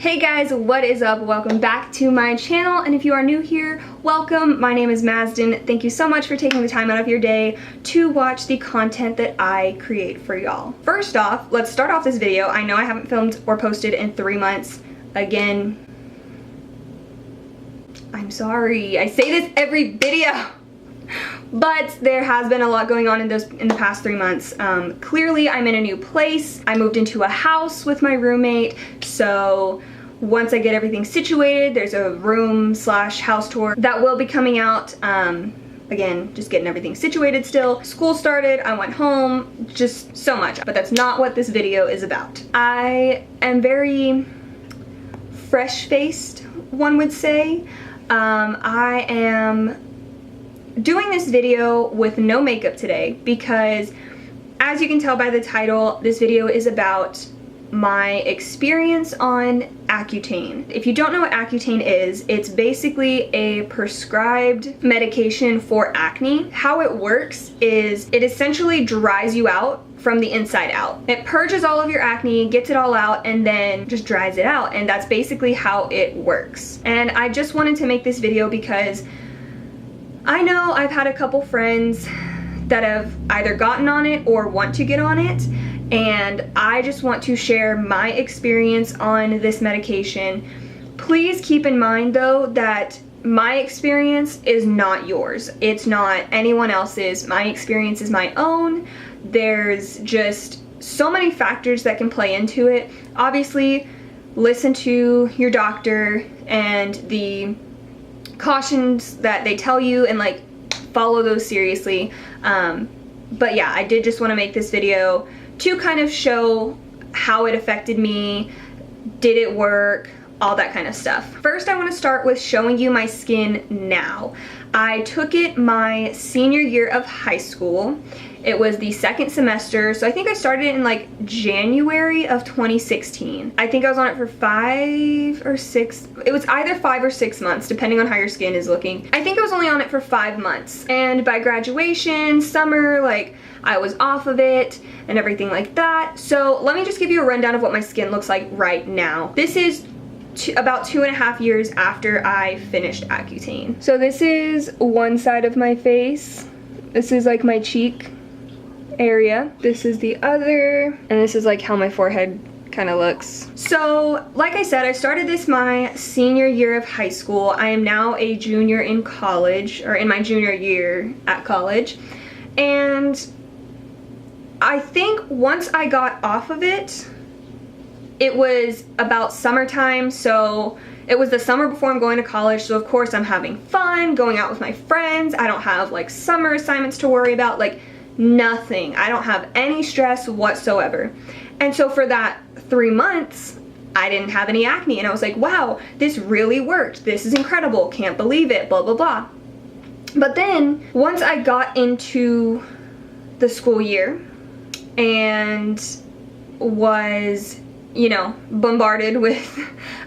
Hey guys, what is up? Welcome back to my channel, and if you are new here, welcome. My name is Mazden. Thank you so much for taking the time out of your day to watch the content that I create for y'all. First off, let's start off this video. I know I haven't filmed or posted in 3 months. Again, I'm sorry. I say this every video. But there has been a lot going on in the past 3 months. Clearly, I'm in a new place. I moved into a house with my roommate, so once I get everything situated, there's a room/house tour that will be coming out. Again, just getting everything situated still. School started, I went home, just so much. But that's not what this video is about. I am very fresh-faced, one would say. I am doing this video with no makeup today because, as you can tell by the title, this video is about my experience on Accutane. If you don't know what Accutane is, it's basically a prescribed medication for acne. How it works is it essentially dries you out from the inside out. It purges all of your acne, gets it all out, and then just dries it out, and that's basically how it works. And I just wanted to make this video because I know I've had a couple friends that have either gotten on it or want to get on it, and I just want to share my experience on this medication. Please keep in mind though that my experience is not yours. It's not anyone else's. My experience is my own. There's just so many factors that can play into it. Obviously, listen to your doctor and the cautions that they tell you and like follow those seriously. But yeah, I did just want to make this video to kind of show how it affected me, did it work, all that kind of stuff. First, I want to start with showing you my skin now. I took it my senior year of high school. It was the second semester, so I think I started it in like January of 2016. I think I was on it for 5 or 6, it was either 5 or 6 months, depending on how your skin is looking. I think I was only on it for 5 months. And by graduation, summer, like I was off of it and everything like that. So let me just give you a rundown of what my skin looks like right now. This is about 2.5 years after I finished Accutane. So this is one side of my face. This is like my cheek area. This is the other, and this is like how my forehead kind of looks. So like I said, I started this my senior year of high school. I am now a junior in college, or in my junior year at college, and I think once I got off of it, it was about summertime, so it was the summer before I'm going to college, so of course I'm having fun, going out with my friends. I don't have like summer assignments to worry about, like nothing. I don't have any stress whatsoever. And so for that 3 months, I didn't have any acne, and I was like, wow, this really worked. This is incredible. Can't believe it, blah, blah, blah. But then once I got into the school year and was, you know, bombarded with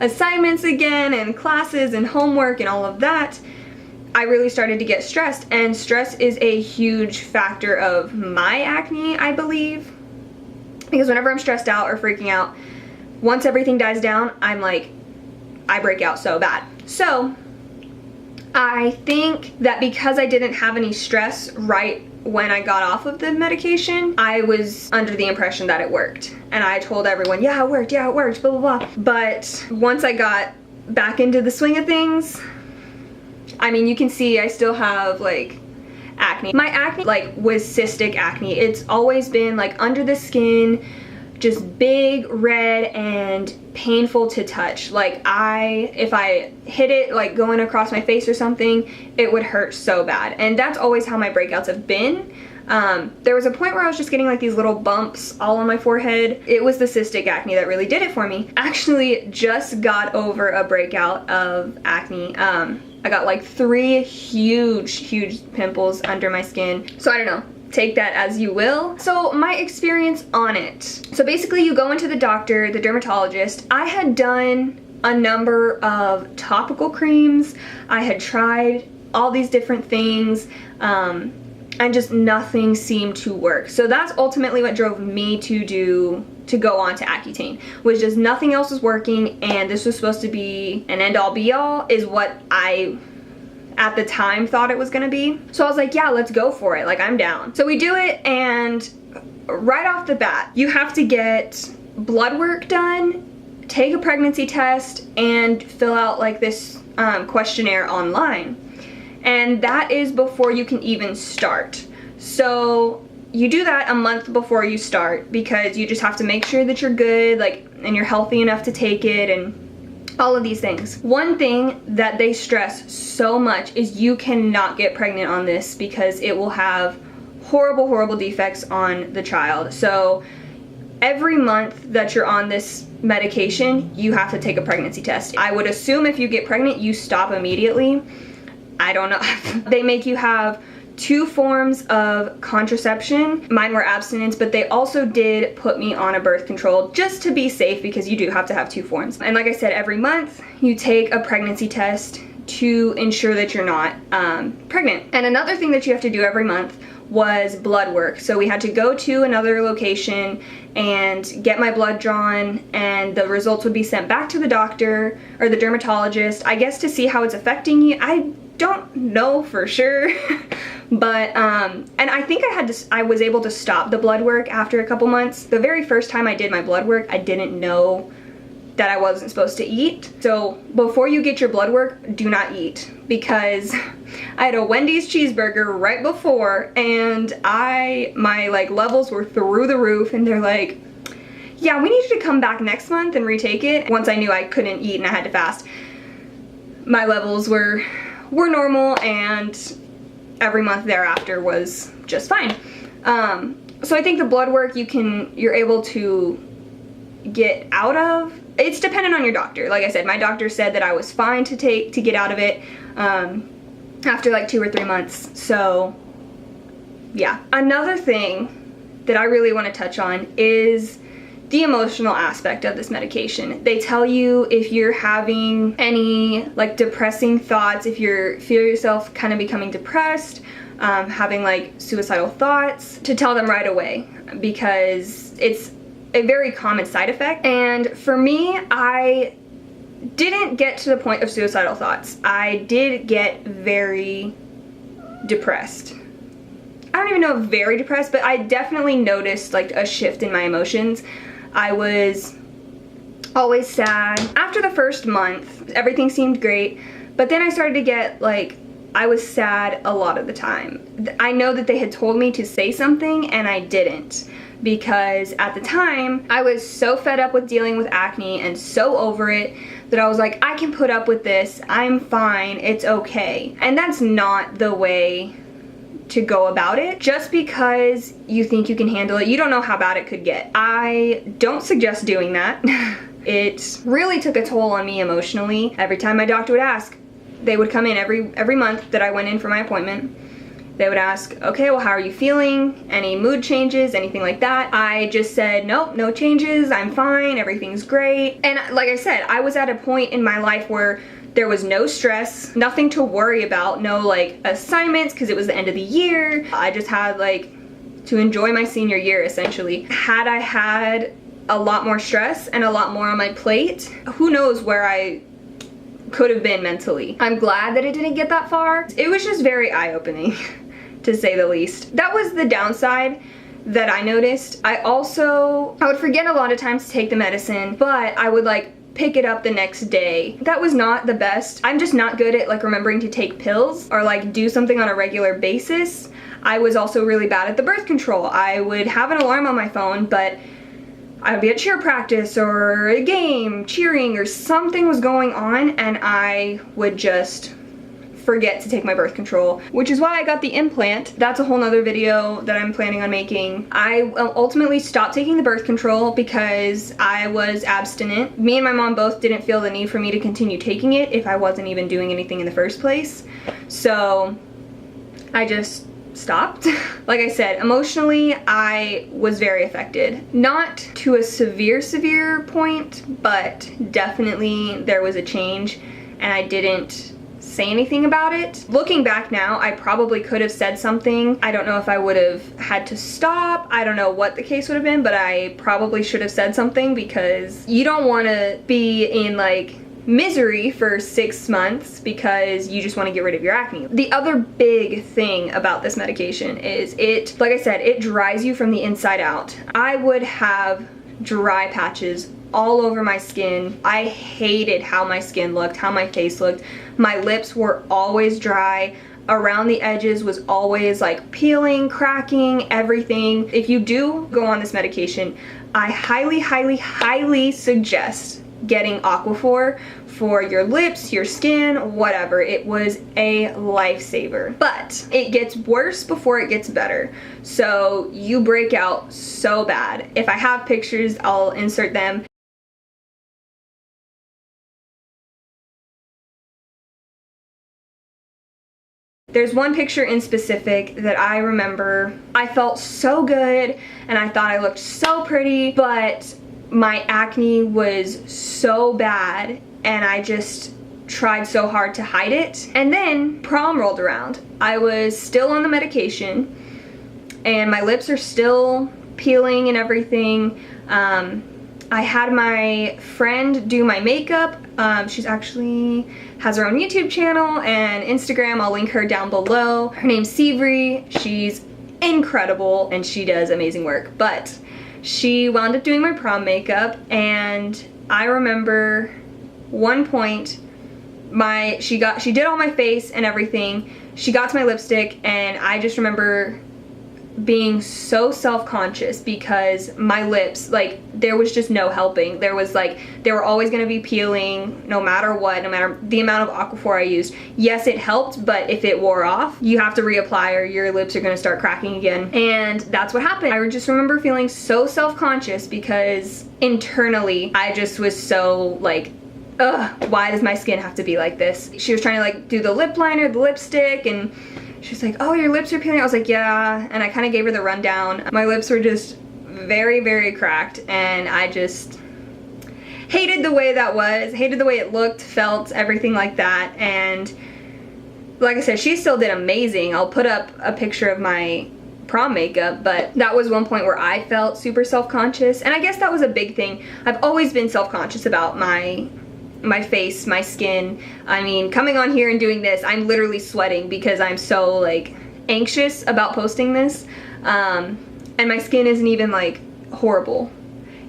assignments again and classes and homework and all of that, I really started to get stressed. And stress is a huge factor of my acne, I believe, because whenever I'm stressed out or freaking out, once everything dies down, I'm like, I break out so bad. So I think that because I didn't have any stress right when I got off of the medication, I was under the impression that it worked. And I told everyone, yeah, it worked, blah, blah, blah. But once I got back into the swing of things, I mean, you can see I still have like acne. My acne like was cystic acne. It's always been like under the skin, just big, red, and painful to touch. Like if I hit it like going across my face or something, it would hurt so bad. And that's always how my breakouts have been. There was a point where I was just getting like these little bumps all on my forehead. It was the cystic acne that really did it for me. Actually just got over a breakout of acne. I got like 3 huge pimples under my skin. So I don't know. Take that as you will. So my experience on it. So basically you go into the doctor, the dermatologist. I had done a number of topical creams. I had tried all these different things, and just nothing seemed to work. So that's ultimately what drove me to do to go on to Accutane, was just nothing else was working, and this was supposed to be an end-all be-all, is what I at the time thought it was gonna be. So I was like, yeah, let's go for it, like I'm down. So we do it, and right off the bat, you have to get blood work done, take a pregnancy test, and fill out like this questionnaire online. And that is before you can even start. So you do that a month before you start, because you just have to make sure that you're good, like, and you're healthy enough to take it, and all of these things. One thing that they stress so much is you cannot get pregnant on this, because it will have horrible, horrible defects on the child. So every month that you're on this medication, you have to take a pregnancy test. I would assume if you get pregnant, you stop immediately. I don't know. They make you have 2 forms of contraception. Mine were abstinence, but they also did put me on a birth control just to be safe, because you do have to have 2 forms. And like I said, every month you take a pregnancy test to ensure that you're not pregnant. And another thing that you have to do every month was blood work. So we had to go to another location and get my blood drawn, and the results would be sent back to the doctor or the dermatologist, I guess, to see how it's affecting you. I don't know for sure. But and I think I was able to stop the blood work after a couple months. The very first time I did my blood work, I didn't know that I wasn't supposed to eat. So before you get your blood work, do not eat, because I had a Wendy's cheeseburger right before, and my like levels were through the roof, and they're like, yeah, we need you to come back next month and retake it. Once I knew I couldn't eat and I had to fast, my levels were normal, and every month thereafter was just fine. So I think the blood work you're able to get out of. It's dependent on your doctor. Like I said, my doctor said that I was fine to get out of it after like 2 or 3 months. So yeah. Another thing that I really want to touch on is the emotional aspect of this medication. They tell you if you're having any like depressing thoughts, if you feel yourself kind of becoming depressed, having like suicidal thoughts, to tell them right away, because it's a very common side effect. And for me, I didn't get to the point of suicidal thoughts. I did get very depressed. I don't even know if very depressed, but I definitely noticed like a shift in my emotions. I was always sad. After the first month, everything seemed great, but then I started to get like, I was sad a lot of the time. I know that they had told me to say something, and I didn't, because at the time I was so fed up with dealing with acne and so over it that I was like, I can put up with this, I'm fine, it's okay. And that's not the way to go about it. Just because you think you can handle it, you don't know how bad it could get. I don't suggest doing that. It really took a toll on me emotionally. Every time my doctor would ask, they would come in every month that I went in for my appointment. They would ask, okay, well, how are you feeling? Any mood changes, anything like that? I just said, nope, no changes, I'm fine, everything's great. And like I said, I was at a point in my life where there was no stress, nothing to worry about, no like assignments, because it was the end of the year. I just had like to enjoy my senior year, essentially. Had I had a lot more stress and a lot more on my plate, who knows where I could have been mentally. I'm glad that it didn't get that far. It was just very eye-opening, to say the least. That was the downside that I noticed. I would forget a lot of times to take the medicine, but I would like pick it up the next day. That was not the best. I'm just not good at like remembering to take pills or like do something on a regular basis. I was also really bad at the birth control. I would have an alarm on my phone, but I would be at cheer practice or a game, cheering, or something was going on, and I would just forget to take my birth control, which is why I got the implant. That's a whole nother video that I'm planning on making. I ultimately stopped taking the birth control because I was abstinent. Me and my mom both didn't feel the need for me to continue taking it if I wasn't even doing anything in the first place. So I just stopped. Like I said, emotionally, I was very affected. Not to a severe point, but definitely there was a change, and I didn't say anything about it. Looking back now, I probably could have said something. I don't know if I would have had to stop. I don't know what the case would have been, but I probably should have said something, because you don't want to be in like misery for 6 months because you just want to get rid of your acne. The other big thing about this medication is it, like I said, it dries you from the inside out. I would have dry patches all over my skin. I hated how my skin looked, how my face looked. My lips were always dry. Around the edges was always like peeling, cracking, everything. If you do go on this medication, I highly suggest getting Aquaphor for your lips, your skin, whatever. It was a lifesaver. But it gets worse before it gets better. So you break out so bad. If I have pictures, I'll insert them. There's one picture in specific that I remember. I felt so good and I thought I looked so pretty, but my acne was so bad and I just tried so hard to hide it. And then prom rolled around. I was still on the medication and my lips are still peeling and everything. I had my friend do my makeup. She's actually has her own YouTube channel and Instagram. I'll link her down below. Her name's Sivri. She's incredible and she does amazing work. But she wound up doing my prom makeup, and I remember one point she did all my face and everything. She got to my lipstick and I just remember being so self-conscious because my lips, like, there was just no helping. There was like, they were always going to be peeling no matter what, no matter the amount of Aquaphor I used. Yes, it helped, but if it wore off, you have to reapply or your lips are going to start cracking again. And that's what happened. I just remember feeling so self-conscious because internally I just was so like, ugh, why does my skin have to be like this? She was trying to like do the lip liner, the lipstick, and she's like, oh, your lips are peeling. I was like, yeah. And I kind of gave her the rundown. My lips were just very cracked, and I just hated the way that was, hated the way it looked, felt, everything like that. And like I said, she still did amazing. I'll put up a picture of my prom makeup, but that was one point where I felt super self-conscious. And I guess that was a big thing. I've always been self-conscious about my face, my skin. I mean, coming on here and doing this, I'm literally sweating because I'm so like anxious about posting this. And my skin isn't even like horrible.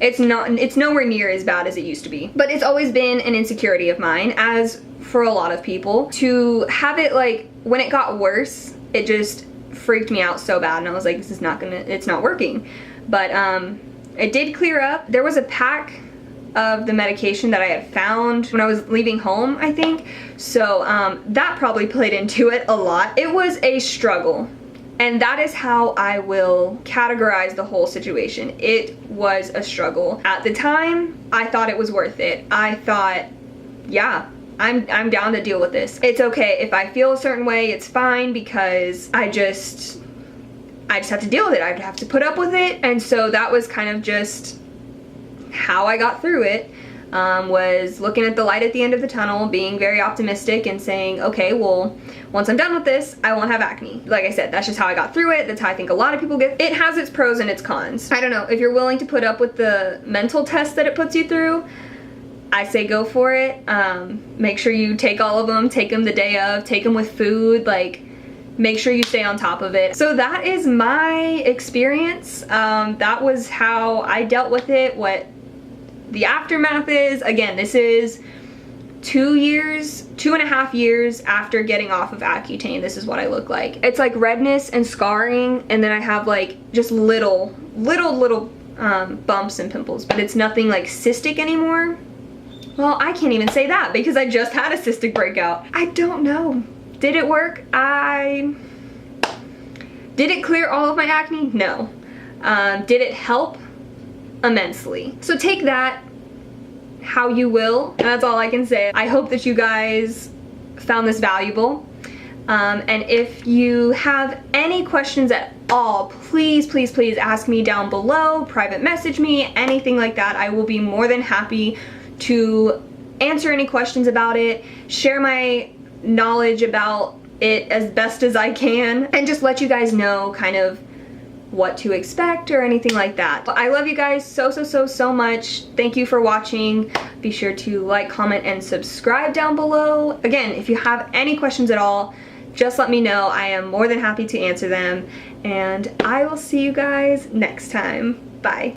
It's nowhere near as bad as it used to be. But it's always been an insecurity of mine, as for a lot of people. To have it like, when it got worse, it just freaked me out so bad, and I was like, this is not gonna, it's not working. But it did clear up. There was a pack of the medication that I had found when I was leaving home, I think. So that probably played into it a lot. It was a struggle. And that is how I will categorize the whole situation. It was a struggle. At the time, I thought it was worth it. I thought, yeah, I'm down to deal with this. It's okay. If I feel a certain way, it's fine, because I just have to deal with it. I have to put up with it. And so that was kind of just how I got through it. Was looking at the light at the end of the tunnel, being very optimistic and saying, okay, well, once I'm done with this, I won't have acne. Like I said, that's just how I got through it. That's how I think a lot of people get. It has its pros and its cons. I don't know, if you're willing to put up with the mental test that it puts you through, I say go for it. Make sure you take all of them, take them the day of, take them with food, like, make sure you stay on top of it. So that is my experience. That was how I dealt with it. What the aftermath is, again, this is 2.5 years after getting off of Accutane. This is what I look like. It's like redness and scarring, and then I have like just little bumps and pimples, but it's nothing like cystic anymore. Well, I can't even say that because I just had a cystic breakout. I don't know. Did it work? Did it clear all of my acne? No. Did it help? Immensely. So take that how you will, and that's all I can say. I hope that you guys found this valuable. And if you have any questions at all, please ask me down below, private message me, anything like that. I will be more than happy to answer any questions about it, share my knowledge about it as best as I can and just let you guys know kind of what to expect or anything like that. I love you guys so much. Thank you for watching. Be sure to like, comment, and subscribe down below. Again, if you have any questions at all, just let me know. I am more than happy to answer them, and I will see you guys next time. Bye.